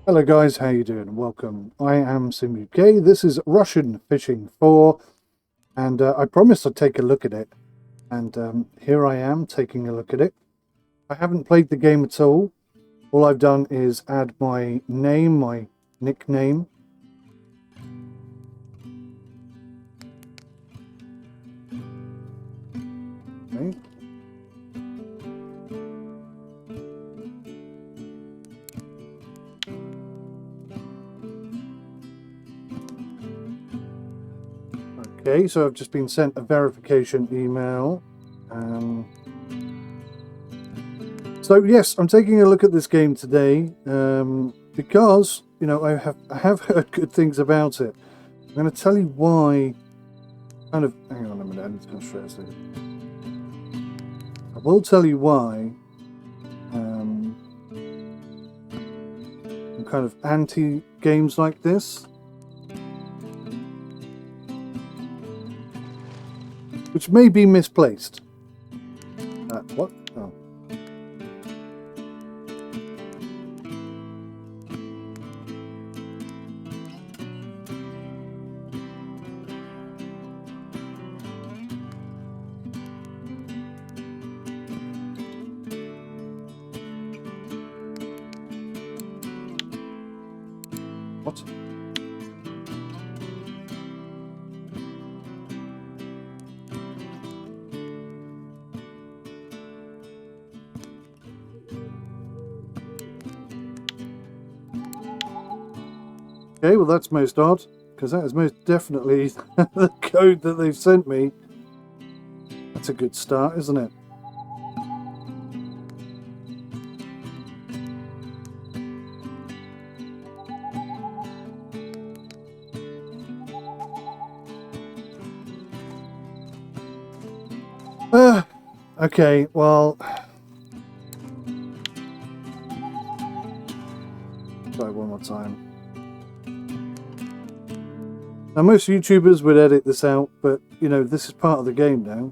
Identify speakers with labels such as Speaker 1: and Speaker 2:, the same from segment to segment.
Speaker 1: Hello guys, how you doing? Welcome. I am 𝗏𝘂𝗀𝐿. This is Russian Fishing 4, and I promised I'd take a look at it, and here I am taking a look at it. I haven't played the game at all. All I've done is add my name, my nickname. Okay. Okay, so I've just been sent a verification email. So yes, I'm taking a look at this game today because, you know, I have heard good things about it. I'm going to tell you why. Hang on a minute, I need to concentrate. I will tell you why I'm kind of anti games like this, which may be misplaced. What? Oh. What? Okay, well that's most odd, because that is most definitely the code that they've sent me. That's a good start, isn't it? Okay, well... Try one more time. Now, most YouTubers would edit this out, but, you know, this is part of the game now.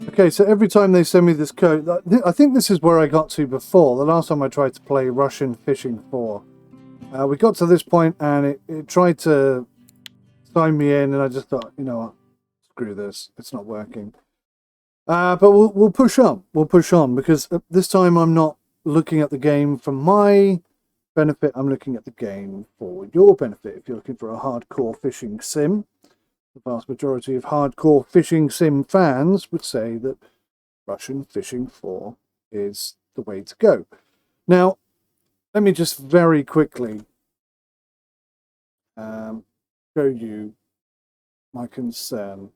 Speaker 1: Okay, so every time they send me this code, I think this is where I got to before. The last time I tried to play Russian Fishing 4. We got to this point and it tried to sign me in, and I just thought, you know what, screw this, it's not working. But we'll push on. We'll push on, because this time I'm not looking at the game for my benefit. I'm looking at the game for your benefit. If you're looking for a hardcore fishing sim, the vast majority of hardcore fishing sim fans would say that Russian Fishing 4 is the way to go. Now, let me just very quickly show you my concern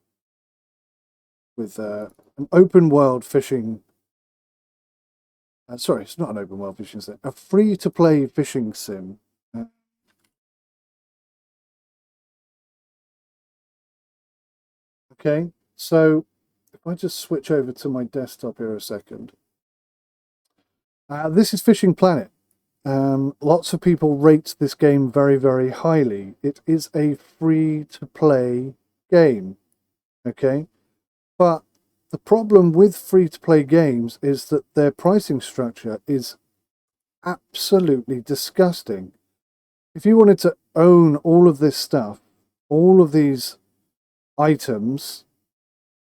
Speaker 1: with an open world fishing. Sorry, it's not an open world fishing sim, a free-to-play fishing sim. Okay, so if I just switch over to my desktop here a second. This is Fishing Planet. Lots of people rate this game very, very highly. It is a free-to-play game, okay? But the problem with free-to-play games is that their pricing structure is absolutely disgusting. If you wanted to own all of this stuff, all of these items,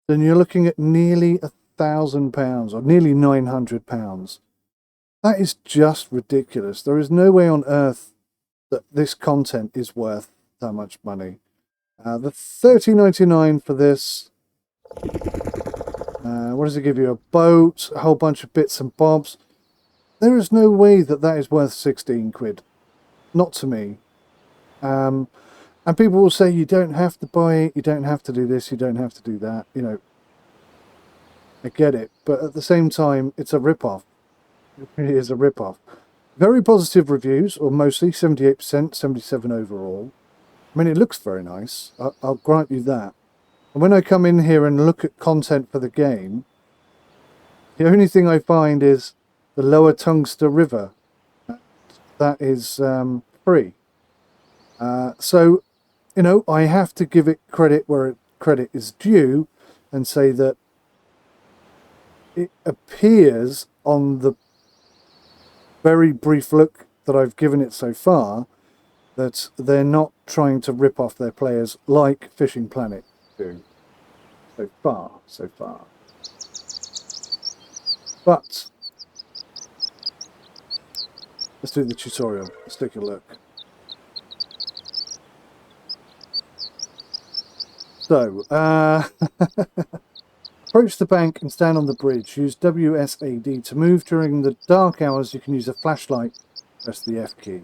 Speaker 1: then you're looking at nearly £1,000 or nearly £900. That is just ridiculous. There is no way on earth that this content is worth that much money. The $30.99 for this, what does it give you? A boat, a whole bunch of bits and bobs. There is no way that that is worth 16 quid. Not to me. And people will say, you don't have to buy it, you don't have to do this, you don't have to do that. You know, I get it. But at the same time, it's a rip-off. It really is a rip-off. Very positive reviews, or mostly, 78%, 77 overall. I mean, it looks very nice. I'll grant you that. And when I come in here and look at content for the game, the only thing I find is the lower Tumster River. That is free. So you know, I have to give it credit where credit is due and say that it appears on the very brief look that I've given it so far that they're not trying to rip off their players like Fishing Planet do. So far. But let's do the tutorial. Let's take a look. So, approach the bank and stand on the bridge. Use WSAD to move during the dark hours. You can use a flashlight. Press the F key.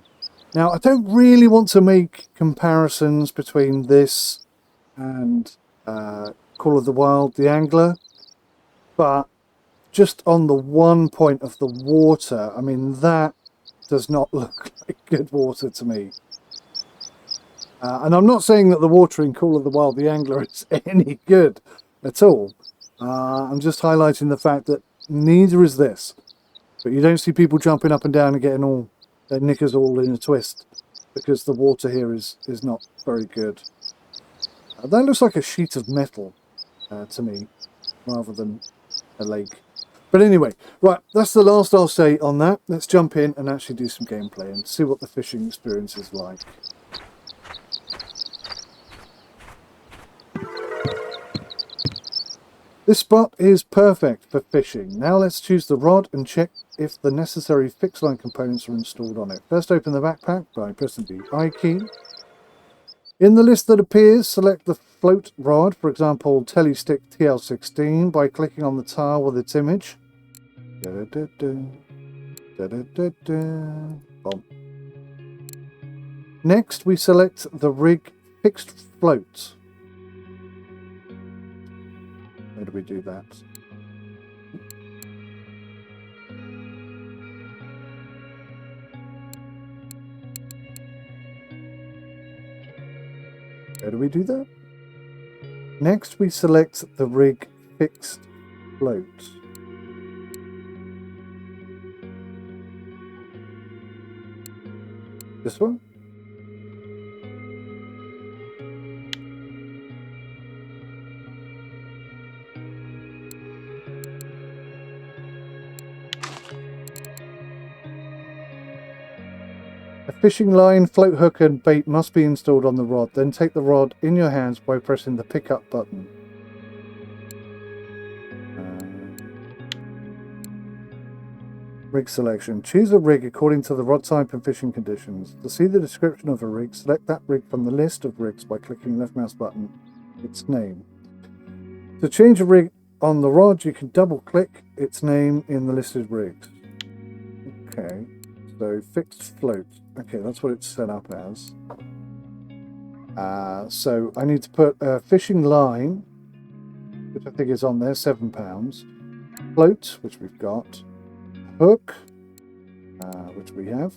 Speaker 1: Now, I don't really want to make comparisons between this and Call of the Wild, the Angler, but just on the one point of the water, I mean, that does not look like good water to me. And I'm not saying that the water in Call of the Wild, the Angler is any good at all. I'm just highlighting the fact that neither is this. But you don't see people jumping up and down and getting all their knickers all in a twist because the water here is not very good. That looks like a sheet of metal to me rather than a lake. But anyway, right, that's the last I'll say on that. Let's jump in and actually do some gameplay and see what the fishing experience is like. This spot is perfect for fishing. Now let's choose the rod and check if the necessary fixed line components are installed on it. First, open the backpack by pressing the I key. In the list that appears, select the float rod, for example, Telestick TL16, by clicking on the tile with its image. Next, we select the rig fixed float. How do we do that? How do we do that? Next, we select the rig fixed float. This one? A fishing line, float hook and bait must be installed on the rod. Then take the rod in your hands by pressing the pick up button. Rig selection. Choose a rig according to the rod type and fishing conditions. To see the description of a rig, select that rig from the list of rigs by clicking left mouse button, its name. To change a rig on the rod, you can double click its name in the listed rigs. Okay, so fixed float. Okay, that's what it's set up as. So I need to put a fishing line, which I think is on there, £7. Float, which we've got. Hook, which we have,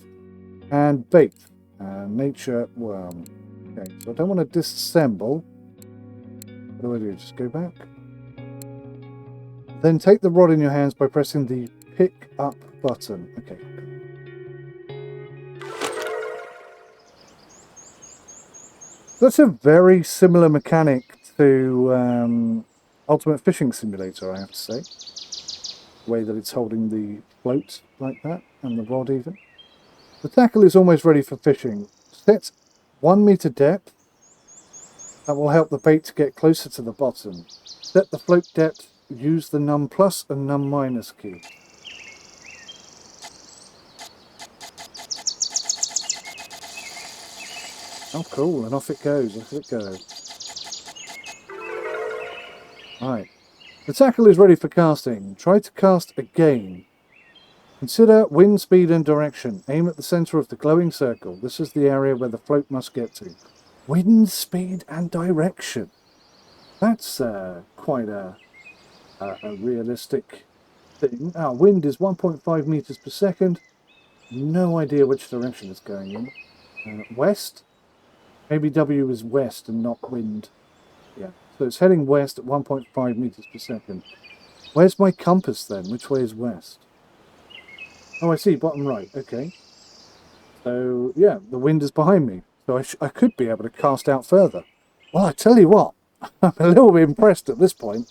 Speaker 1: and bait, nature worm. Okay, so I don't want to disassemble. What do I do? Just go back. Then take the rod in your hands by pressing the pick up button. Okay. That's a very similar mechanic to Ultimate Fishing Simulator, I have to say. The way that it's holding the float like that, and the rod even. The tackle is almost ready for fishing. Set 1 meter depth. That will help the bait to get closer to the bottom. Set the float depth. Use the num plus and num minus key. Oh cool, and off it goes, off it goes. Right. The tackle is ready for casting. Try to cast again. Consider wind, speed and direction. Aim at the centre of the glowing circle. This is the area where the float must get to. Wind, speed and direction. That's quite a realistic thing. Wind is 1.5 meters per second. No idea which direction it's going in. West? Maybe W is west and not wind. Yeah. So it's heading west at 1.5 meters per second. Where's my compass then? Which way is west? Oh, I see. Bottom right. Okay. So, yeah, the wind is behind me. So I could be able to cast out further. Well, I tell you what, I'm a little bit impressed at this point,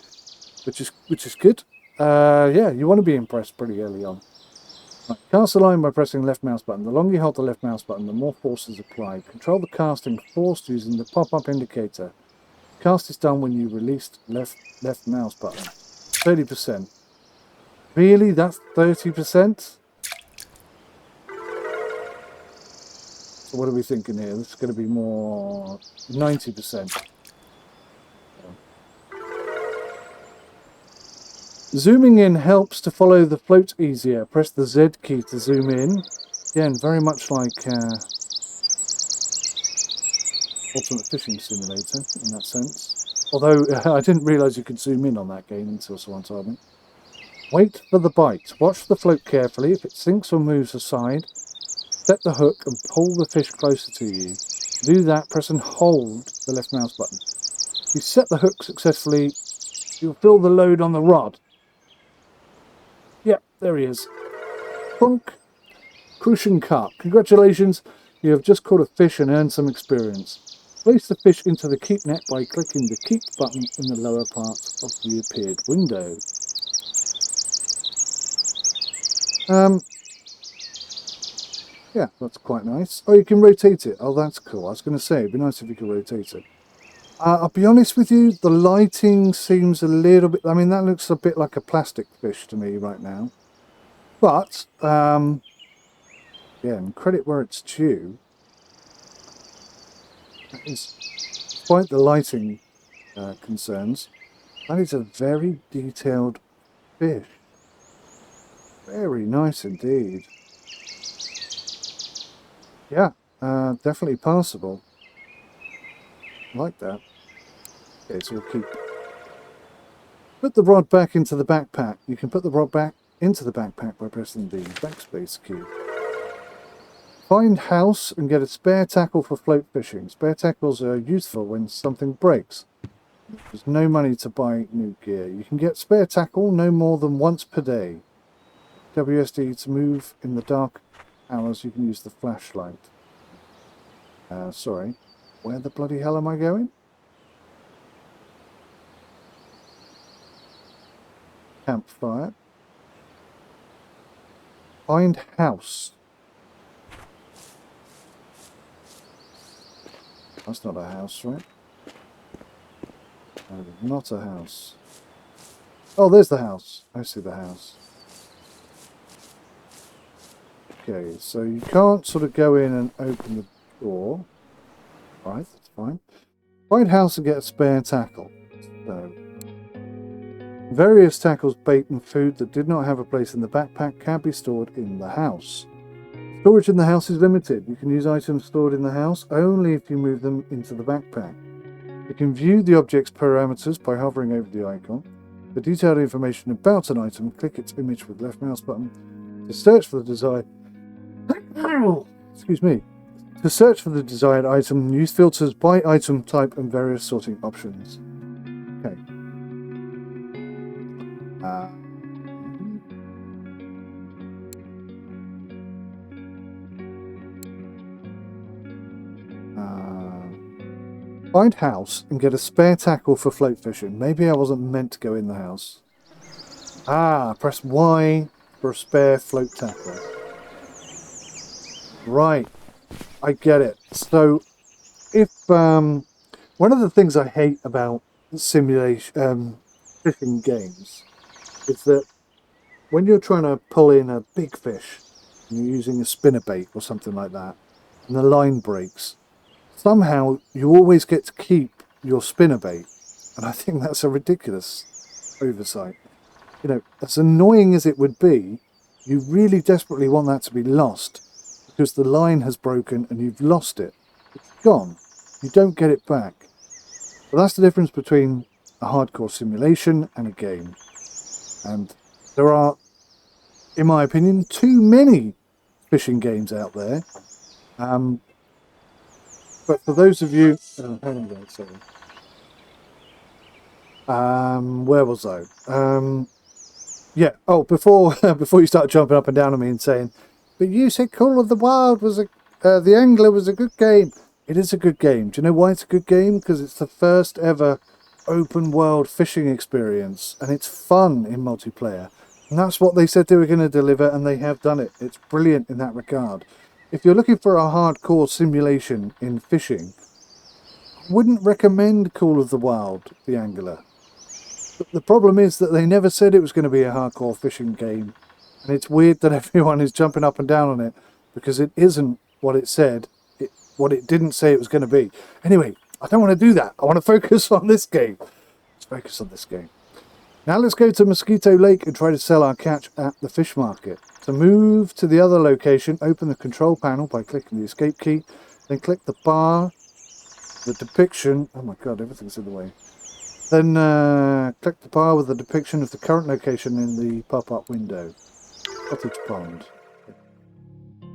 Speaker 1: which is good. Yeah, you want to be impressed pretty early on. Right, cast a line by pressing the left mouse button. The longer you hold the left mouse button, the more force is applied. Control the casting force using the pop-up indicator. Cast is done when you release left mouse button. 30%. Really? That's 30%? So what are we thinking here? This is going to be more 90%. Zooming in helps to follow the float easier. Press the Z key to zoom in. Again, very much like Ultimate Fishing Simulator in that sense. Although I didn't realise you could zoom in on that game until someone told me. Wait for the bite. Watch the float carefully. If it sinks or moves aside, set the hook and pull the fish closer to you. To do that, press and hold the left mouse button. If you set the hook successfully, you'll feel the load on the rod. Yep, there he is. 𝗦𝘁𝗂𝗯𝘀𝗂𝗯𝗲. Congratulations, you have just caught a fish and earned some experience. Place the fish into the keep net by clicking the keep button in the lower part of the appeared window. Yeah, that's quite nice. Oh, you can rotate it. Oh, that's cool. I was going to say, it'd be nice if you could rotate it. I'll be honest with you, the lighting seems a little bit... I mean, that looks a bit like a plastic fish to me right now. But, yeah, and credit where it's due. That is, despite the lighting concerns, that is a very detailed fish. Very nice indeed. Yeah, definitely passable. I like that. Okay, so we'll keep... Put the rod back into the backpack. You can put the rod back into the backpack by pressing the backspace key. Find house and get a spare tackle for float fishing. Spare tackles are useful when something breaks. There's no money to buy new gear. You can get spare tackle no more than once per day. WSD to move in the dark hours, you can use the flashlight. Sorry. Where the bloody hell am I going? Campfire. Find house. That's not a house, right? No, not a house. Oh, there's the house. I see the house. Okay, so you can't sort of go in and open the door. Right, that's fine. Find house and get a spare tackle. So, various tackles, bait and food that did not have a place in the backpack can be stored in the house. Storage in the house is limited. You can use items stored in the house only if you move them into the backpack. You can view the object's parameters by hovering over the icon. For detailed information about an item, click its image with the left mouse button. To search for the desired... Excuse me. To search for the desired item, use filters by item type and various sorting options. Okay. Find house and get a spare tackle for float fishing. Maybe I wasn't meant to go in the house. Press Y for a spare float tackle. Right. I get it. So, if one of the things I hate about simulation fishing games is that when you're trying to pull in a big fish and you're using a spinnerbait or something like that, and the line breaks, somehow you always get to keep your spinnerbait, and I think that's a ridiculous oversight. You know, as annoying as it would be, you really desperately want that to be lost. Because the line has broken and you've lost it. It's gone. You don't get it back. But that's the difference between a hardcore simulation and a game. And there are, in my opinion, too many fishing games out there. But for those of you... hang on a second. Where was I? Yeah. Oh, before you start jumping up and down on me and saying... But you said Call of the Wild was the Angler was a good game. it is a good game. Do you know why it's a good game? Because it's the first ever open world fishing experience, and it's fun in multiplayer. And that's what they said they were going to deliver, and they have done it. It's brilliant in that regard. If you're looking for a hardcore simulation in fishing, I wouldn't recommend Call of the Wild, the Angler. But the problem is that they never said it was going to be a hardcore fishing game. And it's weird that everyone is jumping up and down on it, because it isn't what it said, what it didn't say it was going to be. Anyway, I don't want to do that. I want to focus on this game. Let's focus on this game. Now let's go to Mosquito Lake and try to sell our catch at the fish market. To move to the other location, open the control panel by clicking the escape key, then click the bar, the depiction, oh my god, everything's in the way. Then click the bar with the depiction of the current location in the pop-up window. Cottage Pond.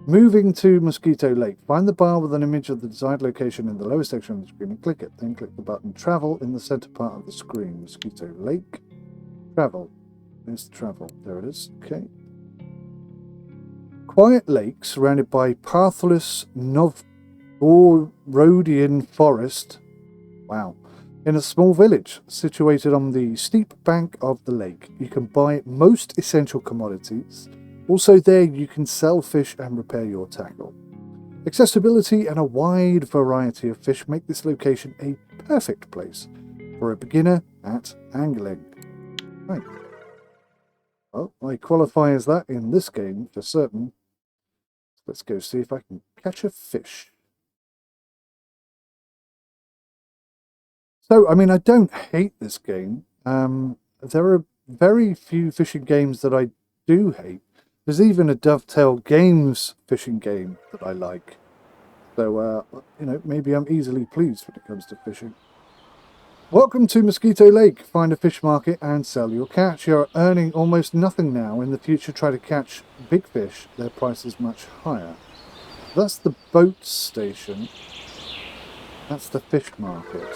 Speaker 1: Moving to Mosquito Lake, find the bar with an image of the desired location in the lower section of the screen and click it. Then click the button Travel in the center part of the screen. Mosquito Lake. Travel. There's travel. There it is. Okay. Quiet lake surrounded by pathless Novgorodian forest. Wow. In a small village situated on the steep bank of the lake, you can buy most essential commodities. Also there you can sell fish and repair your tackle. Accessibility and a wide variety of fish make this location a perfect place for a beginner at angling. Right. Well, I qualify as that in this game for certain. Let's go see if I can catch a fish. So, I mean, I don't hate this game. There are very few fishing games that I do hate. There's even a Dovetail Games fishing game that I like. So, you know, maybe I'm easily pleased when it comes to fishing. Welcome to Mosquito Lake. Find a fish market and sell your catch. You're earning almost nothing now. In the future, try to catch big fish. Their price is much higher. That's the boat station. That's the fish market.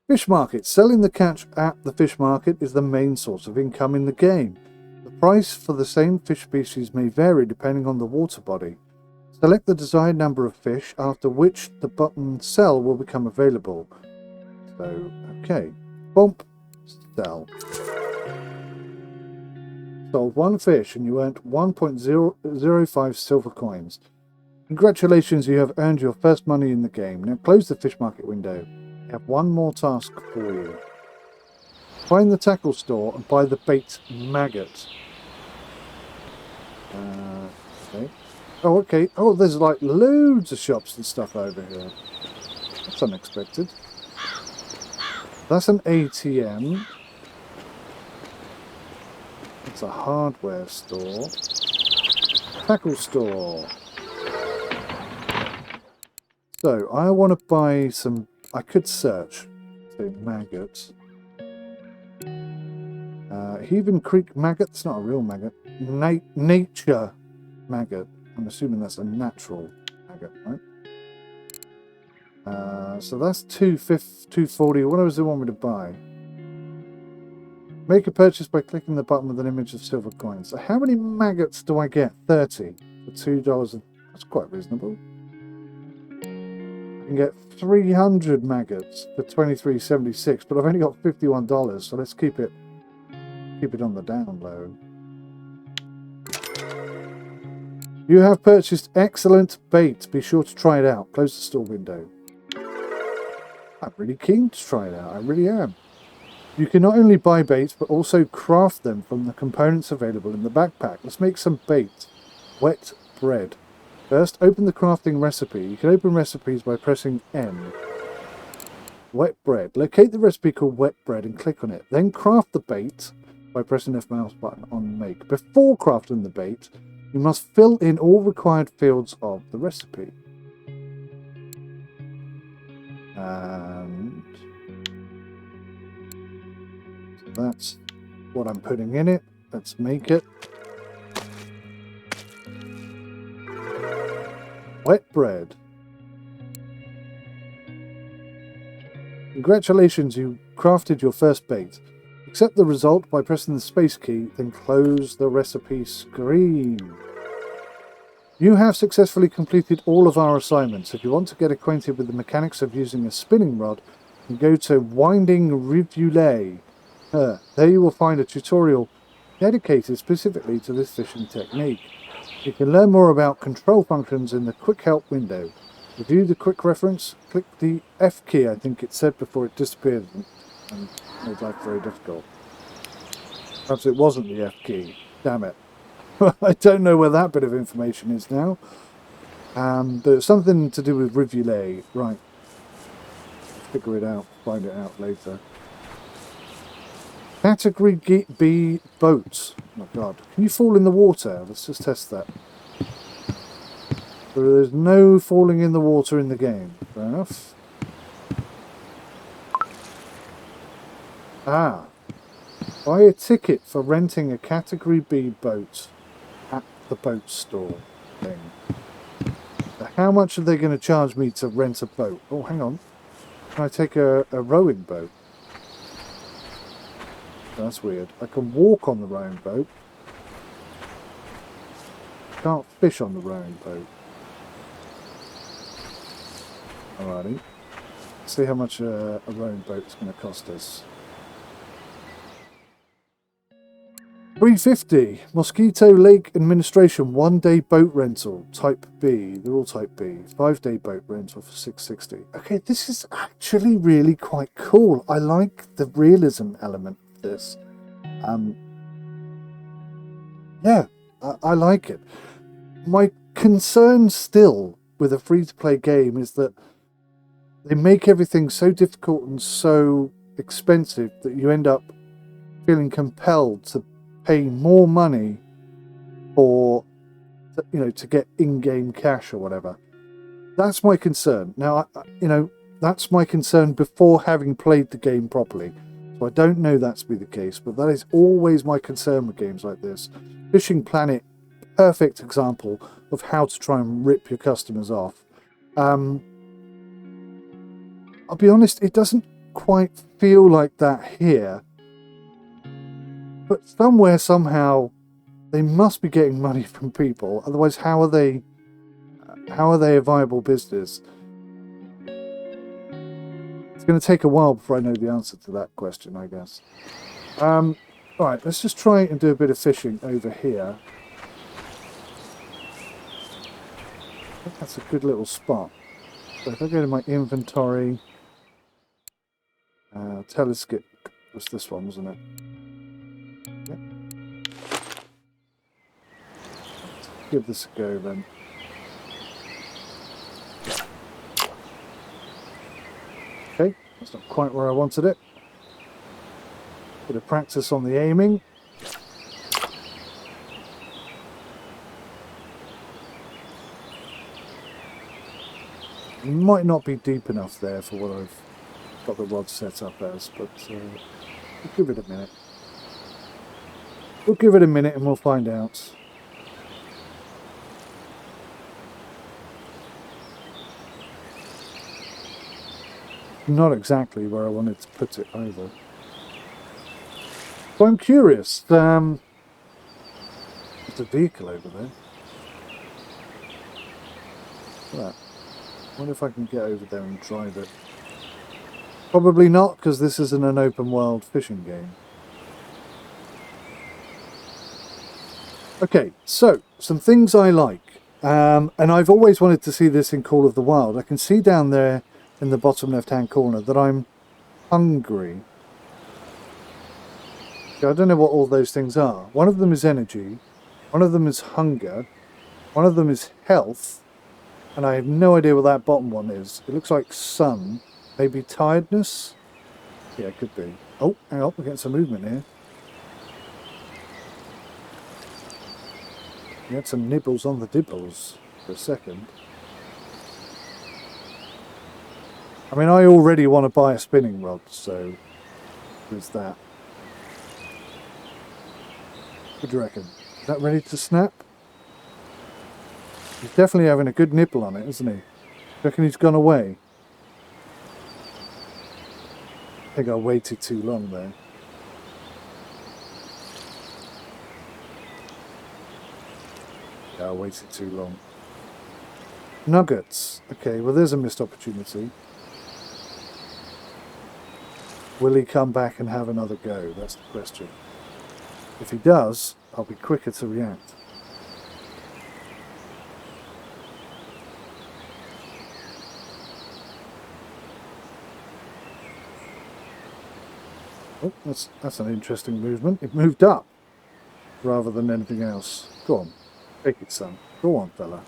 Speaker 1: Fish market. Selling the catch at the fish market is the main source of income in the game. The price for the same fish species may vary depending on the water body. Select the desired number of fish, after which the button Sell will become available. So, okay. Bump. Sell. Sold one fish and you earned 1.005 silver coins. Congratulations, you have earned your first money in the game. Now close the fish market window. I have one more task for you. Find the tackle store and buy the bait maggot. Okay. Oh, okay. Oh, there's like loads of shops and stuff over here. That's unexpected. That's an ATM. It's a hardware store. Tackle store. So, I want to buy some... I could search. Say maggot. Heaven Creek maggot. It's not a real maggot. Nature maggot. I'm assuming that's a natural maggot, right? So that's 240. What does it want me to buy? Make a purchase by clicking the button with an image of silver coins. So how many maggots do I get? 30 for $2. That's quite reasonable. I can get 300 maggots for $23.76, but I've only got $51, so let's keep it on the down low. You have purchased excellent bait. Be sure to try it out. Close the store window. I'm really keen to try it out. I really am. You can not only buy bait, but also craft them from the components available in the backpack. Let's make some bait. Wet bread. First, open the crafting recipe. You can open recipes by pressing M. Wet bread. Locate the recipe called wet bread and click on it. Then craft the bait by pressing the mouse button on make. Before crafting the bait, you must fill in all required fields of the recipe. And so that's what I'm putting in it. Let's make it. Wet bread. Congratulations, you crafted your first bait. Accept the result by pressing the space key, then close the recipe screen. You have successfully completed all of our assignments. If you want to get acquainted with the mechanics of using a spinning rod, you go to 𝗦𝘂𝗯𝘀𝗰𝗍𝐿𝐴. There you will find a tutorial dedicated specifically to this fishing technique. You can learn more about control functions in the Quick Help window. To view the quick reference, click the F key, I think it said before it disappeared and made life very difficult. Perhaps it wasn't the F key. Damn it. I don't know where that bit of information is now. But it's something to do with 𝗬𝗎𝐿𝐴. Right. Figure it out. Find it out later. Category B boats. Oh my god. Can you fall in the water? Let's just test that. So there's no falling in the water in the game. Fair enough. Ah. Buy a ticket for renting a Category B boat at the boat store thing. So how much are they going to charge me to rent a boat? Oh, hang on. Can I take a rowing boat? That's weird. I can walk on the rowing boat. Can't fish on the rowing boat. Alrighty. Let's see how much a rowing boat's going to cost us. 350. Mosquito Lake Administration 1-day boat rental. Type B. They're all Type B. 5-day boat rental for 660. Okay, this is actually really quite cool. I like the realism element of this. Yeah, I like it. My concern still with a free-to-play game is that they make everything so difficult and so expensive that you end up feeling compelled to pay more money for, you know, to get in-game cash or whatever. That's my concern. Now, you know, that's my concern before having played the game properly. So I don't know that to be the case, but that is always my concern with games like this. Fishing Planet, perfect example of how to try and rip your customers off. I'll be honest, it doesn't quite feel like that here. But somewhere, somehow, they must be getting money from people. Otherwise, how are they a viable business? It's going to take a while before I know the answer to that question, I guess. Right, let's just try and do a bit of fishing over here. I think that's a good little spot. So if I go to my inventory, telescope was this one, wasn't it? Yep. Give this a go then. Okay, that's not quite where I wanted it. Bit of practice on the aiming. It might not be deep enough there for what I've got the rod set up as, but we'll give it a minute. We'll give it a minute and we'll find out. Not exactly where I wanted to put it either. So I'm curious. There's a vehicle over there. Look at that. I wonder if I can get over there and drive it. Probably not, because this isn't an open world fishing game. Okay, so some things I like. And I've always wanted to see this in Call of the Wild. I can see down there in the bottom left hand corner that I'm hungry. Okay, I don't know what all those things are. One of them is energy, one of them is hunger, one of them is health, and I have no idea what that bottom one is. It looks like sun, maybe tiredness? Yeah, it could be. Oh, hang on, we're getting some movement here. We had some nibbles on the dibbles for a second. I mean, I already want to buy a spinning rod, so there's that. What do you reckon? Is that ready to snap? He's definitely having a good nibble on it, isn't he? Reckon he's gone away? I think I waited too long there. Yeah, I waited too long. Nuggets. Okay, well there's a missed opportunity. Will he come back and have another go? That's the question. If he does, I'll be quicker to react. Oh, that's an interesting movement. It moved up rather than anything else. Go on. Take it, son. Go on, fella.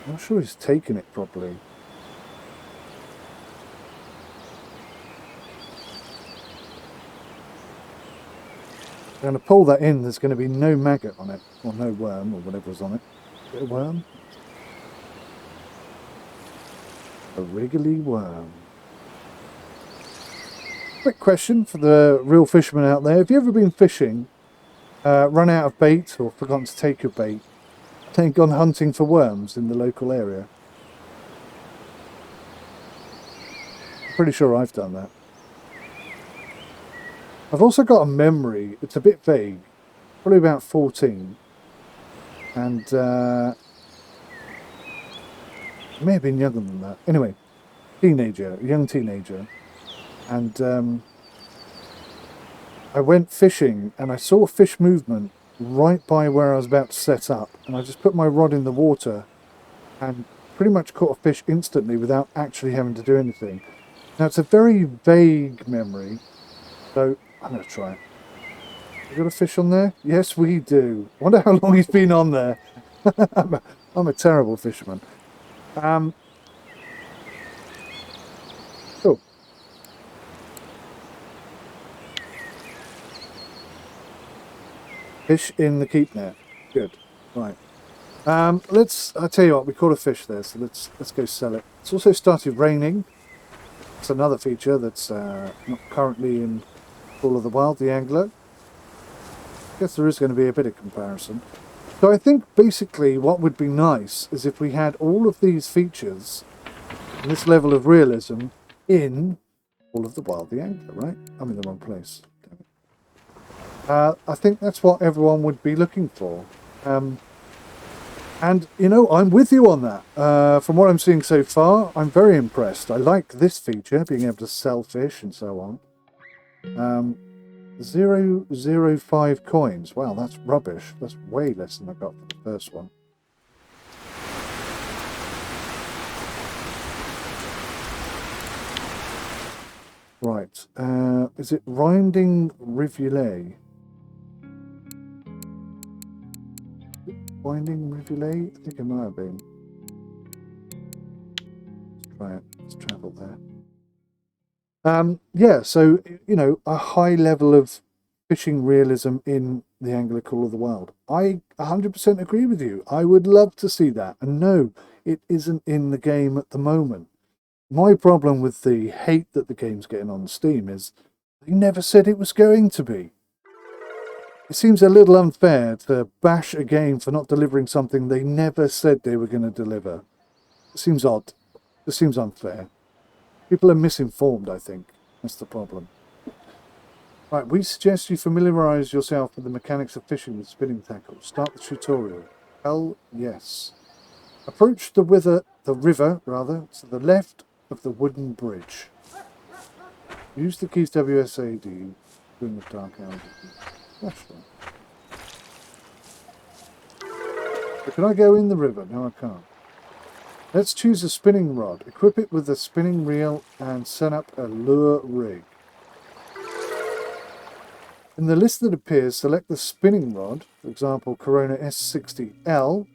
Speaker 1: I'm not sure he's taken it properly. I'm going to pull that in. There's going to be no maggot on it, or no worm, or whatever's on it. Is it a worm? A wriggly worm. Quick question for the real fishermen out there. Have you ever been fishing, run out of bait, or forgotten to take your bait, then gone hunting for worms in the local area? I'm pretty sure I've done that. I've also got a memory, it's a bit vague, probably about 14, and it may have been younger than that. Anyway, teenager, young teenager, and I went fishing and I saw fish movement right by where I was about to set up, and I just put my rod in the water and pretty much caught a fish instantly without actually having to do anything. Now it's a very vague memory, so I'm going to try it. We got a fish on there? Yes, we do. I wonder how long he's been on there. I'm a terrible fisherman. Cool. Fish in the keep net. Good. Right. I'll tell you what, we caught a fish there, so let's go sell it. It's also started raining. It's another feature that's not currently in Call of the Wild, the angler. I guess there is going to be a bit of comparison. So I think basically what would be nice is if we had all of these features and this level of realism in Call of the Wild, the angler, right? I'm in the wrong place. I think that's what everyone would be looking for. And, you know, I'm with you on that. From what I'm seeing so far, I'm very impressed. I like this feature, being able to sell fish and so on. 0.05 coins. Wow, that's rubbish. That's way less than I got for the first one. Right. Is it 𝗦𝘂𝗯𝘀𝗂? 𝗦𝘂𝗯𝘂𝗂? I think it might have been. Let's try it. Let's travel there. Yeah, so, you know, a high level of fishing realism in the Angler Call of the Wild. I 100% agree with you. I would love to see that. And no, it isn't in the game at the moment. My problem with the hate that the game's getting on Steam is they never said it was going to be. It seems a little unfair to bash a game for not delivering something they never said they were going to deliver. It seems odd. It seems unfair. People are misinformed, I think. That's the problem. Right, we suggest you familiarise yourself with the mechanics of fishing with spinning tackle. Start the tutorial. Hell yes. Approach the river to the left of the wooden bridge. Use the keys WSAD during the dark hours. That's right. So can I go in the river? No, I can't. Let's choose a spinning rod. Equip it with a spinning reel and set up a lure rig. In the list that appears, select the spinning rod, for example, Corona S60L,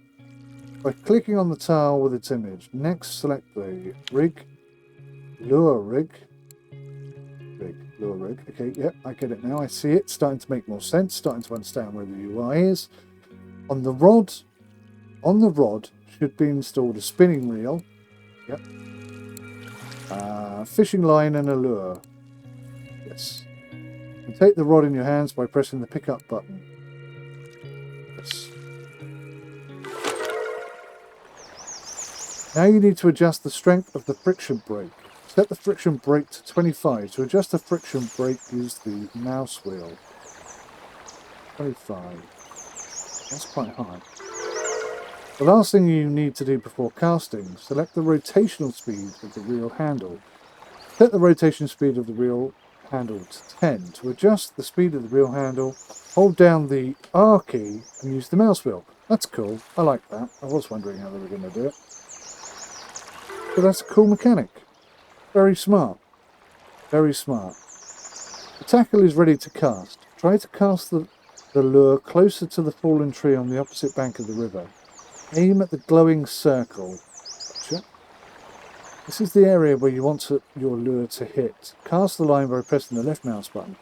Speaker 1: by clicking on the tile with its image. Next, select the rig, lure rig. Lure rig. Okay, yep, I get it now. I see it. Starting to make more sense. Starting to understand where the UI is. On the rod should be installed a spinning reel. Yep. Fishing line and a lure. Yes. You take the rod in your hands by pressing the pickup button. Yes. Now you need to adjust the strength of the friction brake. Set the friction brake to 25. To adjust the friction brake, use the mouse wheel. 25. That's quite high. The last thing you need to do before casting, select the rotational speed of the reel handle. Set the rotation speed of the reel handle to 10. To adjust the speed of the reel handle, hold down the R key and use the mouse wheel. That's cool. I like that. I was wondering how they were going to do it. So that's a cool mechanic. Very smart. Very smart. The tackle is ready to cast. Try to cast the lure closer to the fallen tree on the opposite bank of the river. Aim at the glowing circle. Gotcha. This is the area where you want your lure to hit. Cast the line by pressing the left mouse button.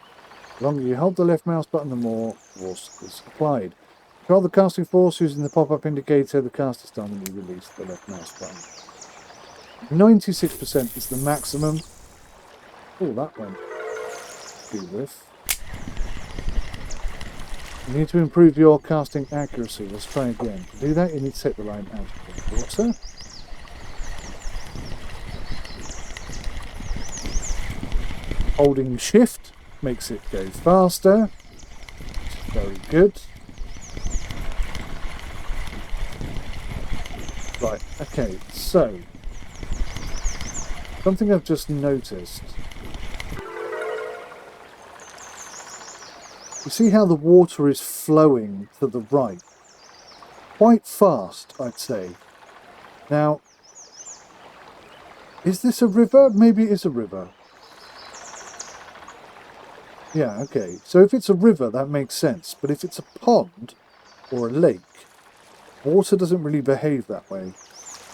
Speaker 1: The longer you hold the left mouse button, the more force is applied. Control the casting force using the pop-up indicator. The cast is done when you release the left mouse button. 96% is the maximum. Oh, that went good with. You need to improve your casting accuracy. Let's try again. To do that, you need to take the line out of the water. Holding shift makes it go faster. Very good. Right, okay, so something I've just noticed. You see how the water is flowing to the right? Quite fast, I'd say. Now, is this a river? Maybe it is a river. Yeah, okay. So if it's a river, that makes sense. But if it's a pond or a lake, water doesn't really behave that way. And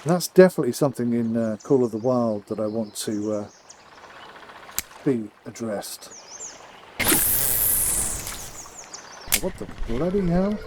Speaker 1: that's definitely something in Call of the Wild that I want to be addressed. Oh, what the bloody hell?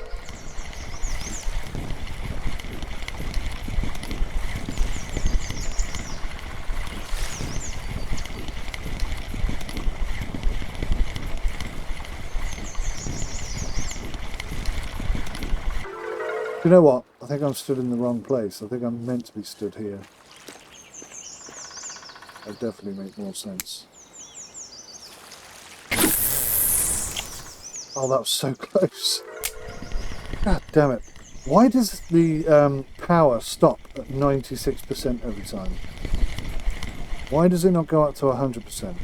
Speaker 1: You know what? I think I'm stood in the wrong place. I think I'm meant to be stood here. That definitely make more sense. Oh, that was so close. God damn it. Why does the power stop at 96% every time? Why does it not go up to 100%?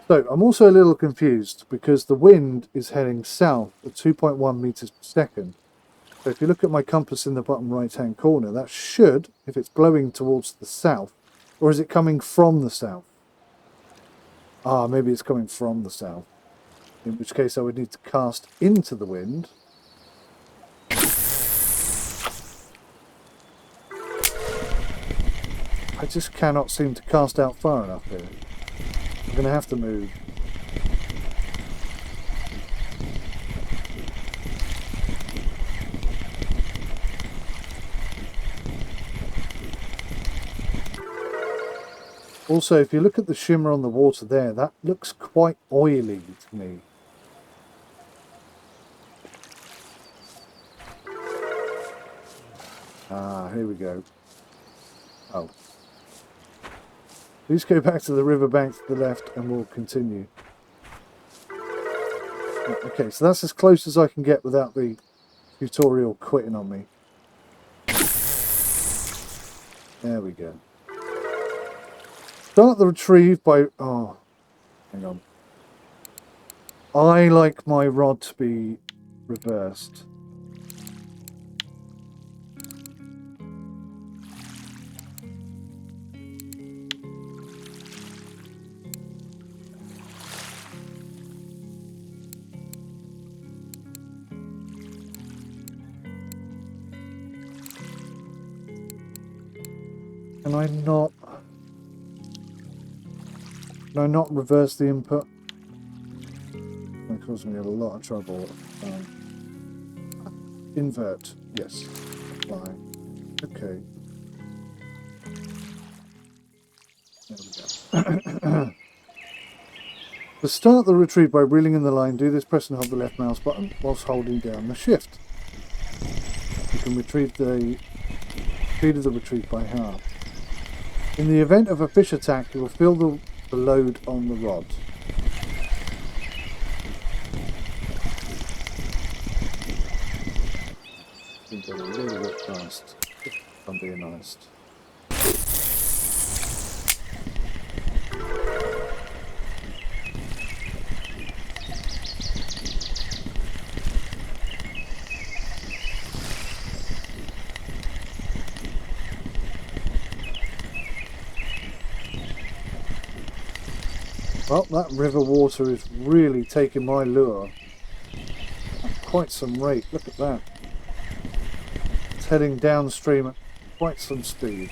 Speaker 1: So, I'm also a little confused because the wind is heading south at 2.1 meters per second. So if you look at my compass in the bottom right hand corner, that should, if it's blowing towards the south, or is it coming from the south? Ah, maybe it's coming from the south. In which case I would need to cast into the wind. I just cannot seem to cast out far enough here. I'm going to have to move. Also, if you look at the shimmer on the water there, that looks quite oily to me. Ah, here we go. Oh. Please go back to the riverbank to the left and we'll continue. Okay, so that's as close as I can get without the tutorial quitting on me. There we go. Start the retrieve by... Oh, hang on. I like my rod to be reversed. Can I not reverse the input? That caused me a lot of trouble. Invert, yes. Apply. Okay. There we go. To start the retrieve by reeling in the line, do this, press and hold the left mouse button whilst holding down the shift. You can retrieve the speed of the retrieve by half. In the event of a fish attack, you will feel the load on the rod. I think I'm a little bit fast, if I'm being honest. Well, that river water is really taking my lure at quite some rate. Look at that. It's heading downstream at quite some speed.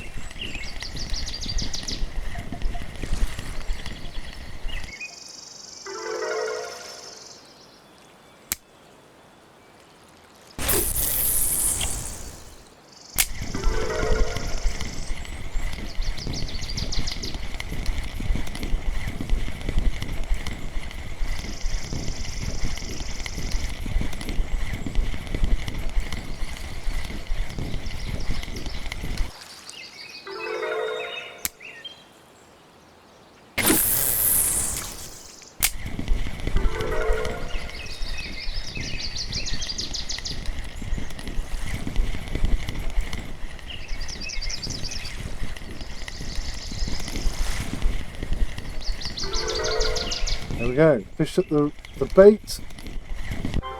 Speaker 1: There we go. Fish at the bait.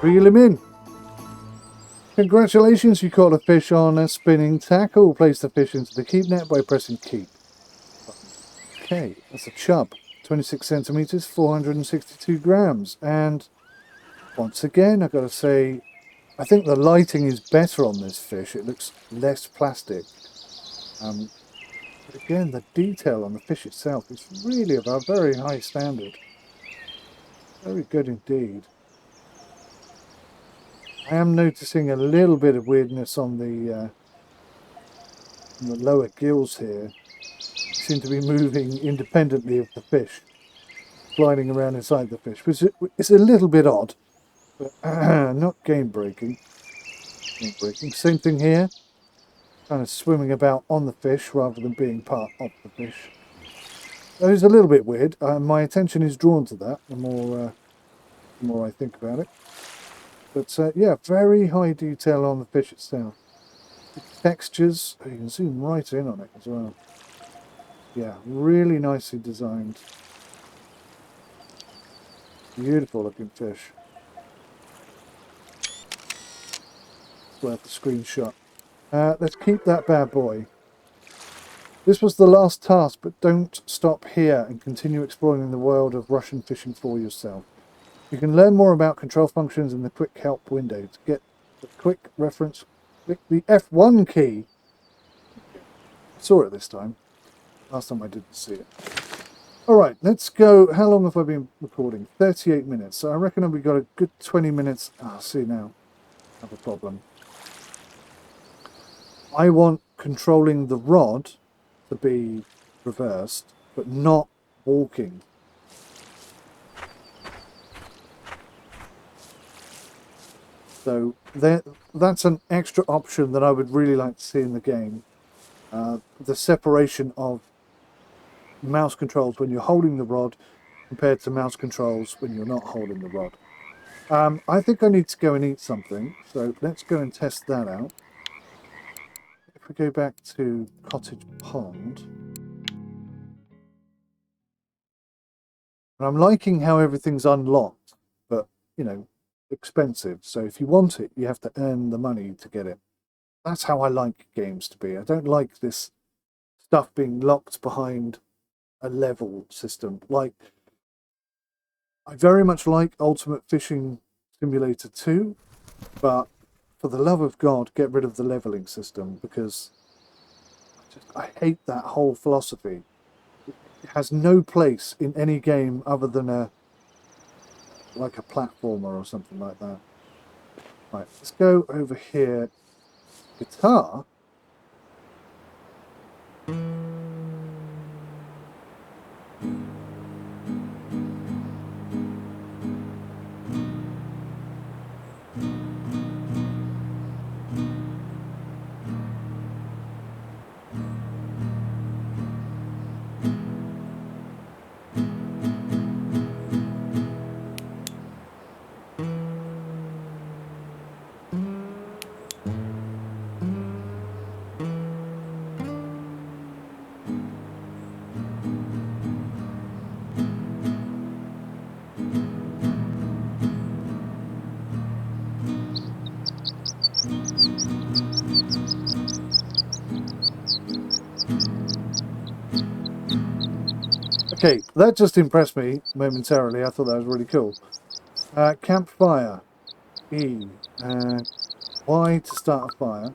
Speaker 1: Reel him in. Congratulations, you caught a fish on a spinning tackle. Place the fish into the keep net by pressing keep. Okay, that's a chub. 26 centimeters, 462 grams. And once again, I've got to say, I think the lighting is better on this fish. It looks less plastic. But again, the detail on the fish itself is really of a very high standard. Very good indeed. I am noticing a little bit of weirdness on the lower gills here. They seem to be moving independently of the fish, gliding around inside the fish, which is a little bit odd, but not game breaking. Same thing here, kind of swimming about on the fish rather than being part of the fish. That is a little bit weird. My attention is drawn to that the more I think about it. But yeah, very high detail on the fish itself. The textures, you can zoom right in on it as well. Yeah, really nicely designed. Beautiful looking fish. It's worth the screenshot. Let's keep that bad boy. This was the last task, but don't stop here and continue exploring the world of Russian fishing for yourself. You can learn more about control functions in the quick help window. To get the quick reference, click the F1 key. I saw it this time. Last time I didn't see it. Alright, let's go. How long have I been recording? 38 minutes. So I reckon we've got a good 20 minutes. See now. I have a problem. I want controlling the rod to be reversed, but not walking. So that's an extra option that I would really like to see in the game. The separation of mouse controls when you're holding the rod compared to mouse controls when you're not holding the rod. I think I need to go and eat something, so let's go and test that out. If we go back to Cottage Pond. And I'm liking how everything's unlocked, but, you know, expensive. So if you want it, you have to earn the money to get it. That's how I like games to be. I don't like this stuff being locked behind a level system. Like, I very much like Ultimate Fishing Simulator 2, but for the love of God, get rid of the leveling system, because I hate that whole philosophy. It has no place in any game other than like a platformer or something like that. Right, let's go over here. Guitar. Okay, that just impressed me momentarily. I thought that was really cool. Campfire. E. Y to start a fire.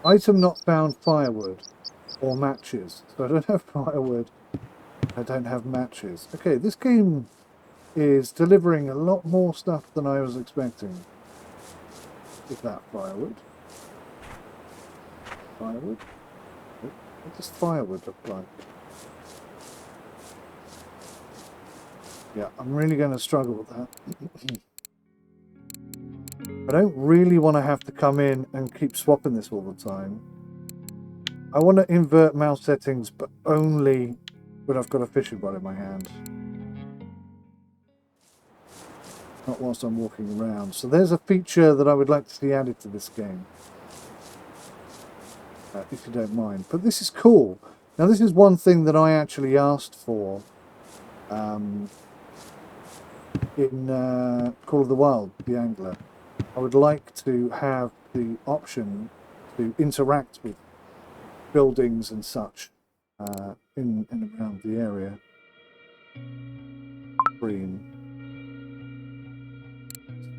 Speaker 1: Item not found, firewood or matches. So I don't have firewood. I don't have matches. Okay, this game is delivering a lot more stuff than I was expecting. Is that firewood? Firewood? What does firewood look like? Yeah, I'm really going to struggle with that. I don't really want to have to come in and keep swapping this all the time. I want to invert mouse settings, but only when I've got a fishing rod in my hand. Not whilst I'm walking around. So there's a feature that I would like to see added to this game. If you don't mind. But this is cool. Now this is one thing that I actually asked for in Call of the Wild, the Angler. I would like to have the option to interact with buildings and such in and around the area. Green.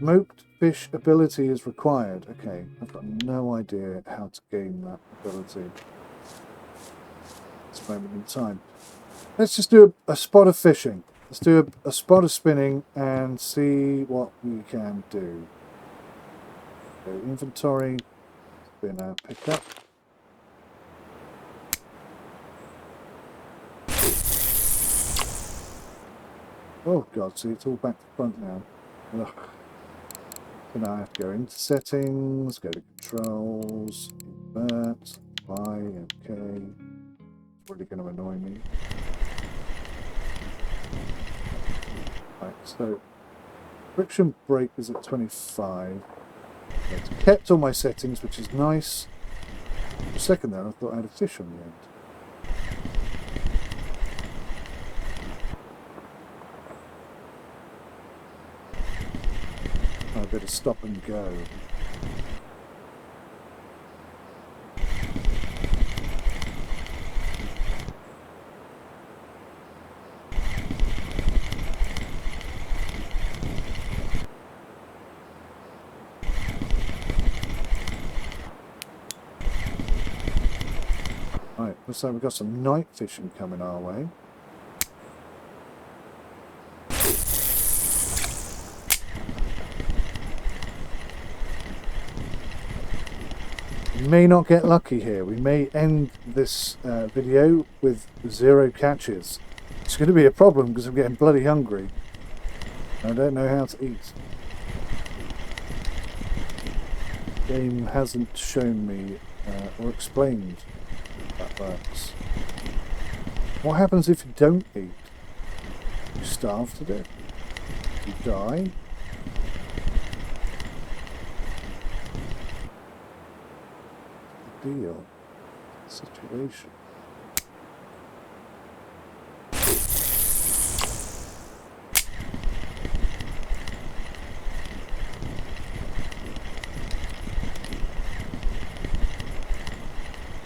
Speaker 1: Smoked fish ability is required. Okay, I've got no idea how to gain that ability at this moment in time. Let's just do a spot of fishing. Let's do a spot of spinning and see what we can do. So inventory, spinner, pick up. Oh god, see, it's all back to front now. Ugh. So now I have to go into settings, go to controls, invert, Y, okay. It's really going to annoy me. Right, so friction brake is at 25. It's kept all my settings, which is nice. For a second there, I thought I had a fish on the end. I better stop and go. Right, looks like we've got some night fishing coming our way. We may not get lucky here. We may end this video with 0 catches. It's going to be a problem because I'm getting bloody hungry. I don't know how to eat. The game hasn't shown me or explained that works. What happens if you don't eat? You starve to death? You die? Deal situation.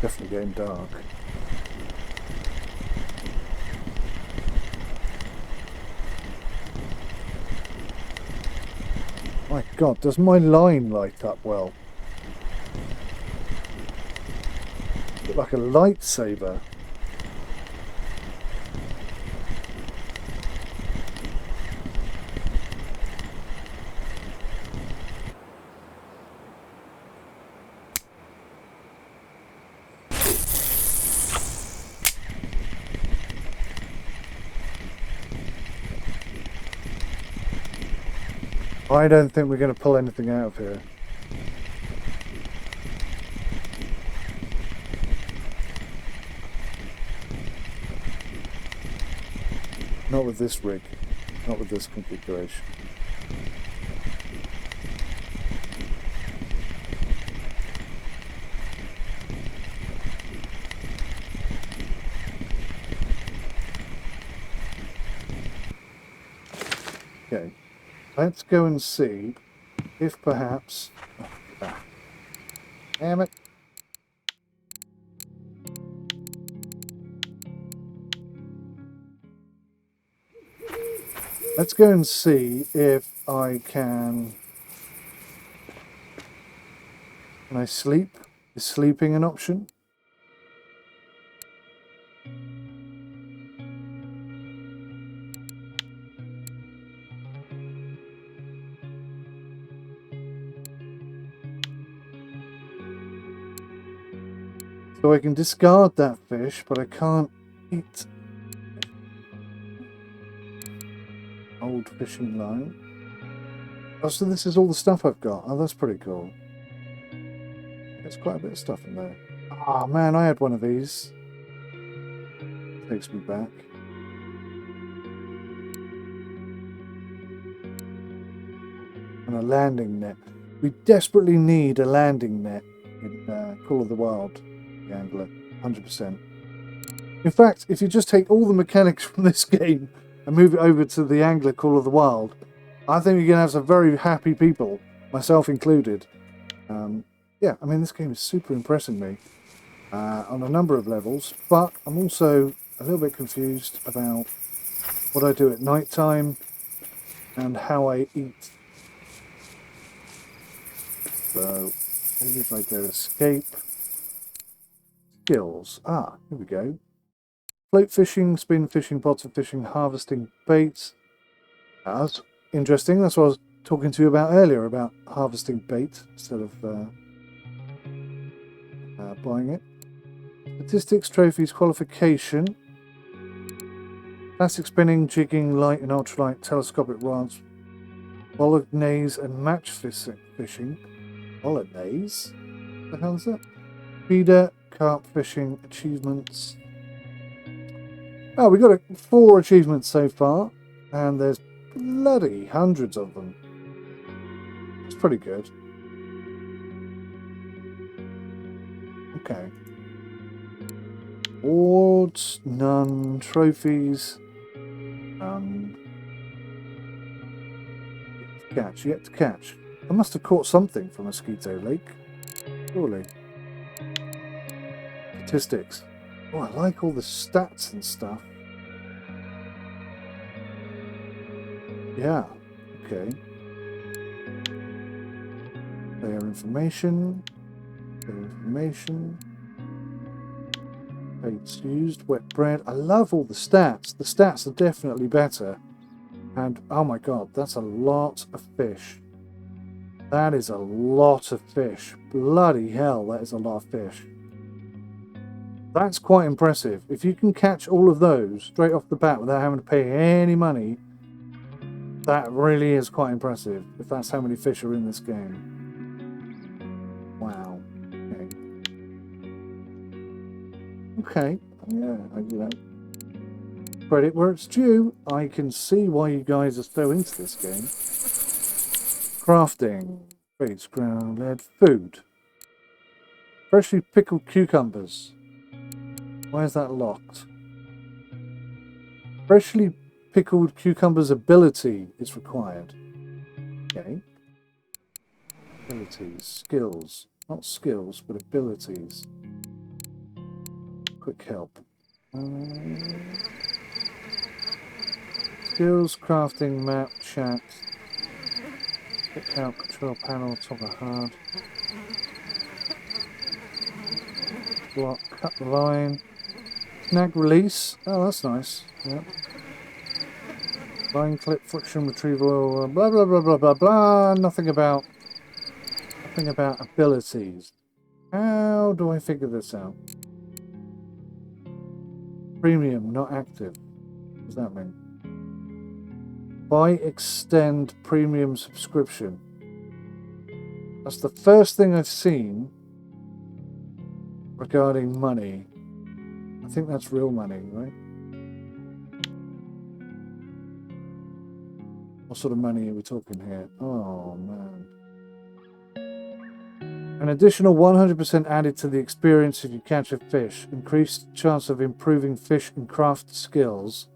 Speaker 1: Definitely getting dark. My God, does my line light up well? Like a lightsaber. I don't think we're going to pull anything out of here. Not with this rig, not with this configuration. Okay, let's go and see if perhaps... Oh, damn it. Let's go and see if I can... Can I sleep? Is sleeping an option? So I can discard that fish, but I can't eat. Old fishing line. Oh, so this is all the stuff I've got. Oh, that's pretty cool. There's quite a bit of stuff in there. Ah, oh, man, I had one of these. Takes me back. And a landing net. We desperately need a landing net in 𝗂𝐿𝐴, the angler. 100%. In fact, if you just take all the mechanics from this game and move it over to the angler 𝗂𝐿𝐴, I think you're going to have some very happy people, myself included. Yeah, I mean, this game is super impressing me on a number of levels, but I'm also a little bit confused about what I do at night time and how I eat. So maybe if I go escape, skills. Ah, here we go. Float fishing, spin fishing, bottom fishing, harvesting bait. That's interesting. That's what I was talking to you about earlier, about harvesting bait instead of buying it. Statistics, trophies, qualification. Classic spinning, jigging, light and ultralight, telescopic rods, bolognese and match fishing. Bolognese? What the hell is that? Feeder, carp fishing, achievements. Oh, we got 4 achievements so far, and there's bloody hundreds of them. It's pretty good. Okay. Awards, none. Trophies, none. Yet to catch. I must have caught something from Mosquito Lake. Surely. Statistics. Oh, I like all the stats and stuff. Yeah, okay. Player information. Player information. Baits used. Wet bread. I love all the stats. The stats are definitely better. And, oh my god, that's a lot of fish. That is a lot of fish. Bloody hell, that is a lot of fish. That's quite impressive. If you can catch all of those straight off the bat without having to pay any money, that really is quite impressive, if that's how many fish are in this game. Wow. Okay. Yeah, you know. Credit where it's due. I can see why you guys are so into this game. Crafting. Baits, ground lead, food. Freshly pickled cucumbers. Why is that locked? Freshly pickled cucumbers ability is required. Okay. Abilities. Skills. Not skills, but abilities. Quick help. Skills, crafting, map, chat. Quick help, control panel, toggle hard. Block, cut the line. Snag release. Oh, that's nice. Yeah. Line clip, friction retrieval, blah blah blah blah blah blah. Nothing about abilities. How do I figure this out? Premium, not active. What does that mean? Buy extend premium subscription. That's the first thing I've seen regarding money. I think that's real money, right? What sort of money are we talking here? Oh, man. An additional 100% added to the experience if you catch a fish. Increased chance of improving fish and craft skills.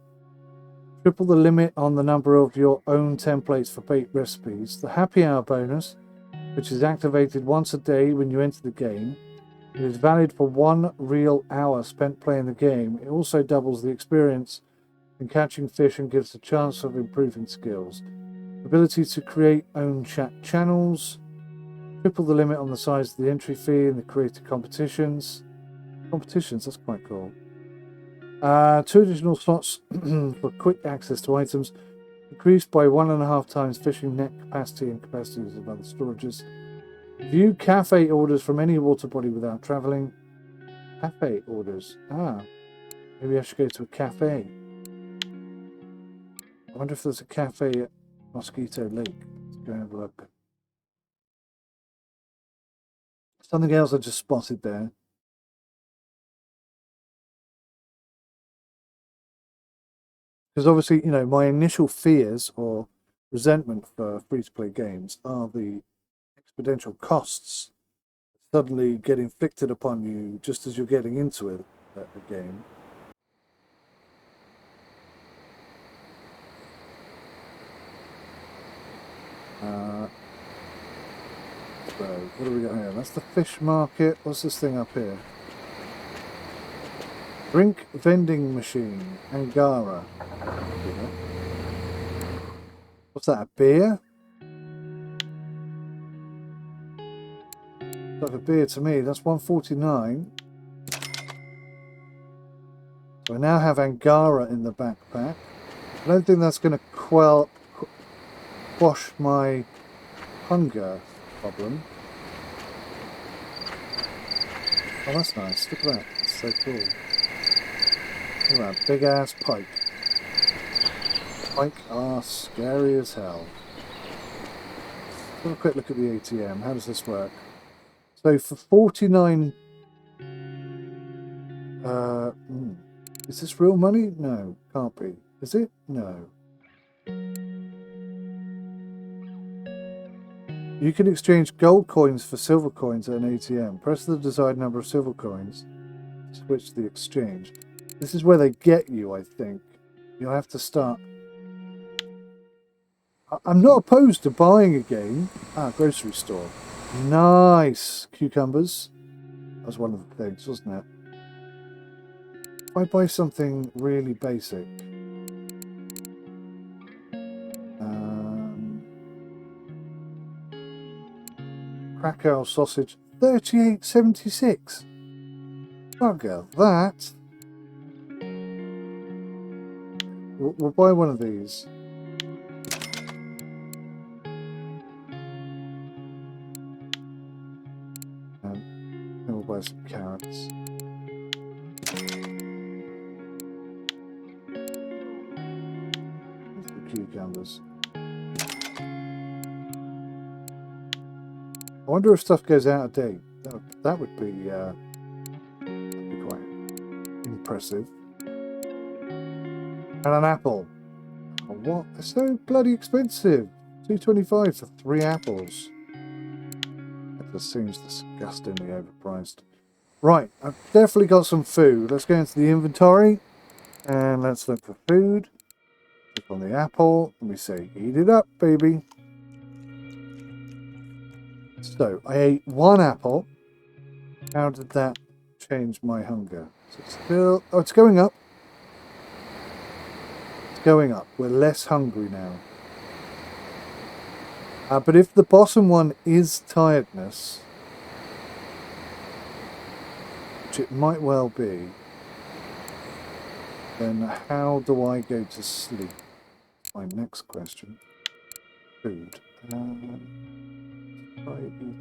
Speaker 1: Triple the limit on the number of your own templates for bait recipes. The happy hour bonus, which is activated once a day when you enter the game. It is valid for 1 real hour spent playing the game. It also doubles the experience and catching fish and gives a chance of improving skills. Ability to create own chat channels. Triple the limit on the size of the entry fee in the creative competitions. Competitions, that's quite cool. 2 additional slots for quick access to items. Increased by 1.5 times fishing net capacity and capacities of other storages. View cafe orders from any water body without travelling. Cafe orders. Maybe I should go to a cafe. I wonder if there's a cafe at Mosquito Lake. Let's go and have a look. Something else I just spotted there. Because obviously, you know, my initial fears or resentment for free-to-play games are the exponential costs suddenly get inflicted upon you just as you're getting into a game. So, what do we got here? That's the fish market. What's this thing up here? Drink vending machine. Angara. What's that, a beer? It's like a beer to me. That's 149. So I now have Angara in the backpack. I don't think that's going to quash my hunger problem. Oh, that's nice. Look at that. That's so cool. Look at that big ass pike. Pike are scary as hell. Let's have a quick look at the ATM. How does this work? So for 49... is this real money? No, can't be. Is it? No. You can exchange gold coins for silver coins at an ATM. Press the desired number of silver coins to switch the exchange. This is where they get you, I think. You'll have to start... I'm not opposed to buying a game. Grocery store. Nice. Cucumbers. That was one of the things, wasn't it? If I buy something really basic... Krakow sausage, 38.76. Bugger that. We'll buy one of these. And then we'll buy some carrots. There's the cucumbers. I wonder if stuff goes out of date. That would be quite impressive. And an apple. Oh, what? They're so bloody expensive. $2.25 for 3 apples. That just seems disgustingly overpriced. Right, I've definitely got some food. Let's go into the inventory and let's look for food. Click on the apple and we say, eat it up, baby. So, I ate 1 apple. How did that change my hunger? So it's still... Oh, it's going up. It's going up. We're less hungry now. But if the bottom one is tiredness, which it might well be, then how do I go to sleep? My next question. Food. Try eating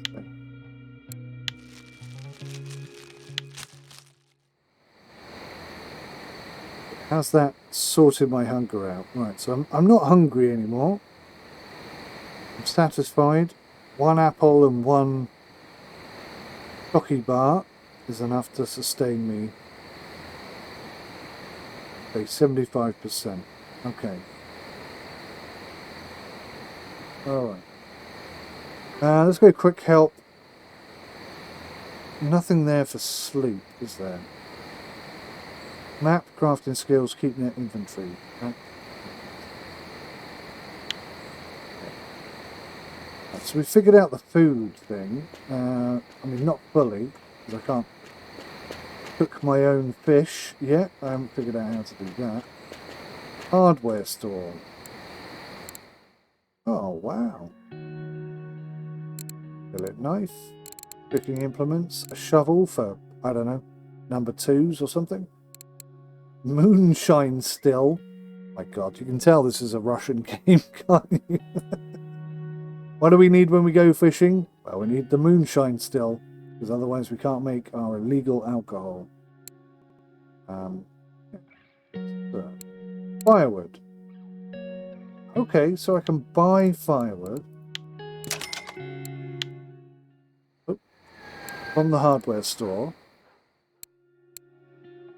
Speaker 1: today. How's that sorted my hunger out? Right, so I'm not hungry anymore. I'm satisfied. 1 apple and 1 chocolate bar is enough to sustain me. Okay, 75%. Okay. Alright. Let's go quick help. Nothing there for sleep, is there? Map, crafting skills, keep net inventory. Right. So we figured out the food thing. I mean, not fully, because I cook my own fish yet. I haven't figured out how to do that. Hardware store. Oh, wow. Fillet knife. Cooking implements. A shovel for, I don't know, number 2s or something. Moonshine still. My God, you can tell this is a Russian game, can't you? What do we need when we go fishing? Well, we need the moonshine still, because otherwise we can't make our illegal alcohol. So, firewood. Okay, so I can buy firewood from the hardware store.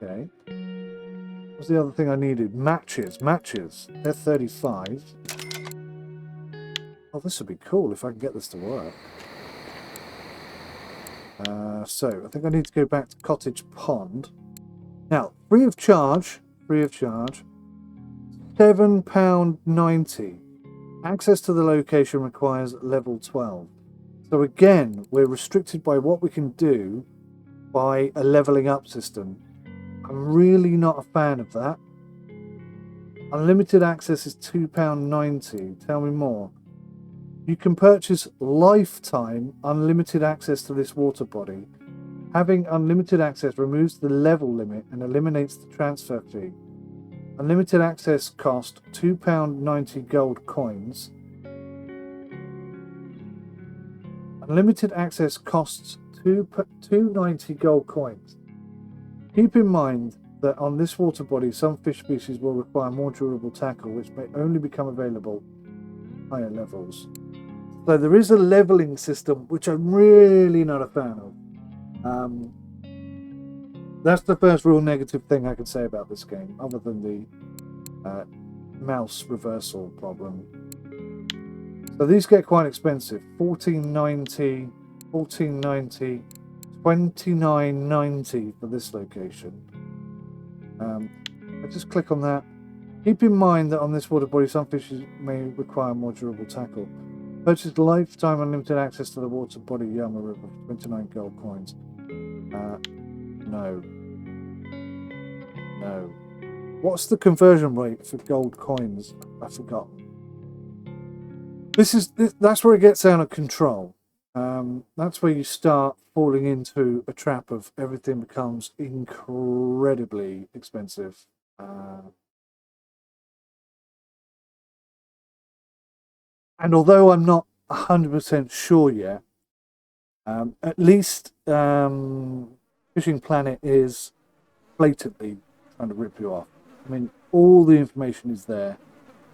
Speaker 1: Okay. What's the other thing I needed? Matches. Matches. They're 35. Oh, this would be cool if I can get this to work. So, I think I need to go back to Cottage Pond. Now, free of charge, £7.90. Access to the location requires level 12. So again, we're restricted by what we can do by a leveling up system. I'm really not a fan of that. Unlimited access is £2.90. Tell me more. You can purchase lifetime unlimited access to this water body. Having unlimited access removes the level limit and eliminates the transfer fee. Unlimited access cost £2.90 gold coins. Unlimited access costs $2.90 gold coins. Keep in mind that on this water body, some fish species will require more durable tackle, which may only become available at higher levels. So there is a leveling system, which I'm really not a fan of. That's the first real negative thing I can say about this game, other than the mouse reversal problem. So these get quite expensive. $14.90, $14.90, $29.90 for this location. I just click on that. Keep in mind that on this water body, some fishes may require more durable tackle. Purchase lifetime unlimited access to the water body Yama River for 29 gold coins. No. No. What's the conversion rate for gold coins? I forgot. That's where it gets out of control. That's where you start falling into a trap of everything becomes incredibly expensive. And although I'm not 100% sure yet, at least Fishing Planet is blatantly trying to rip you off. I mean, all the information is there.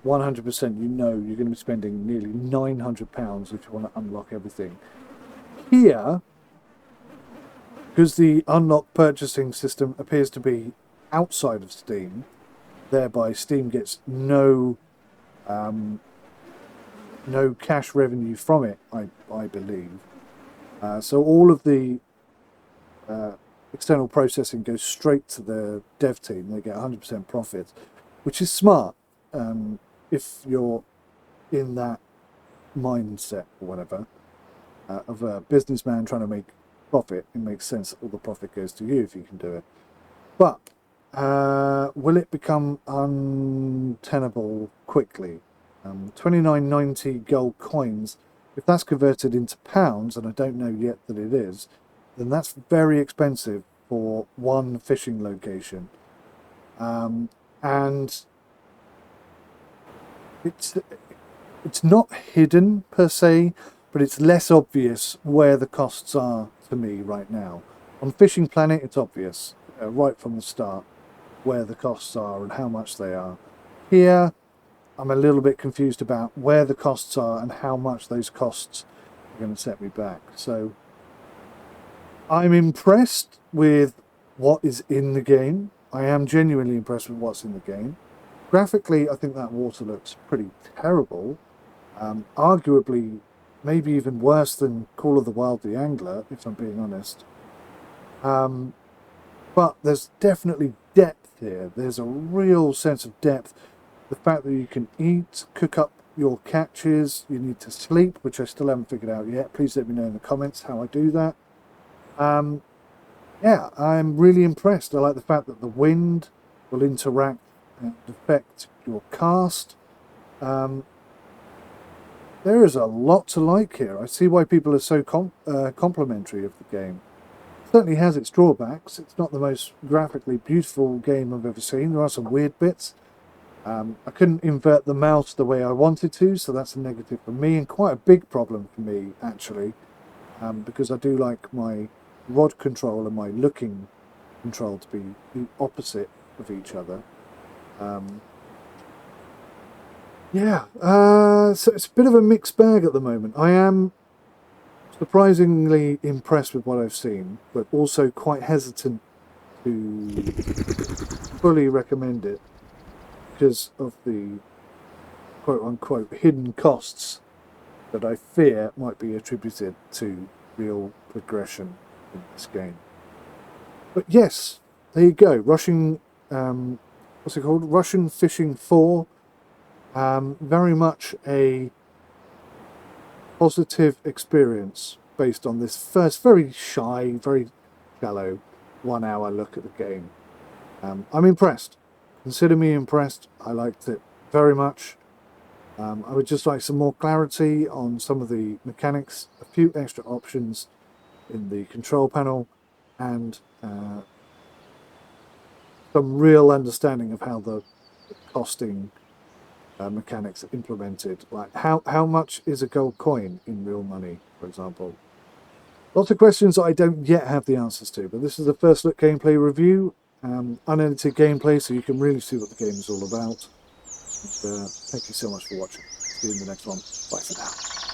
Speaker 1: 100% you know you're going to be spending nearly £900 if you want to unlock everything. Here, because the unlock purchasing system appears to be outside of Steam, thereby Steam gets no cash revenue from it, I believe. So all of the external processing goes straight to the dev team. They get 100% profit, which is smart. If you're in that mindset or whatever of a businessman trying to make profit, it makes sense that all the profit goes to you if you can do it. But will it become untenable quickly? 29.90 gold coins, if that's converted into pounds, and I don't know yet that it is, then that's very expensive for one fishing location. And it's not hidden per se, but it's less obvious where the costs are to me right now. On Fishing Planet, it's obvious right from the start where the costs are and how much they are. Here, I'm a little bit confused about where the costs are and how much those costs are going to set me back. So I'm impressed with what is in the game. I am genuinely impressed with what's in the game. Graphically, I think that water looks pretty terrible. Arguably, maybe even worse than 𝐃𝐸𝐿 the Angler, if I'm being honest. But there's definitely depth here. There's a real sense of depth. The fact that you can eat, cook up your catches, you need to sleep, which I still haven't figured out yet. Please let me know in the comments how I do that. yeah, I'm really impressed. I like the fact that the wind will interact and affect your cast. Um, there is a lot to like here. I see why people are so complimentary of the game. It certainly has its drawbacks. It's not the most graphically beautiful game I've ever seen. There are some weird bits. I couldn't invert the mouse the way I wanted to, so that's a negative for me, and quite a big problem for me, actually, because I do like my rod control and my looking control to be the opposite of each other. Yeah, so it's a bit of a mixed bag at the moment. I am surprisingly impressed with what I've seen, but also quite hesitant to fully recommend it because of the quote-unquote hidden costs that I fear might be attributed to real progression in this game. But yes, there you go. Russian, what's it called? Russian Fishing 4. Very much a positive experience based on this first very shy, very shallow 1 hour look at the game. I'm impressed. Consider me impressed. I liked it very much. I would just like some more clarity on some of the mechanics, a few extra options in the control panel, and some real understanding of how the costing mechanics are implemented. Like how much is a gold coin in real money, for example? Lots of questions that I don't yet have the answers to, but this is the first look gameplay review, unedited gameplay, so you can really see what the game is all about. And, thank you so much for watching. See you in the next one. Bye for now.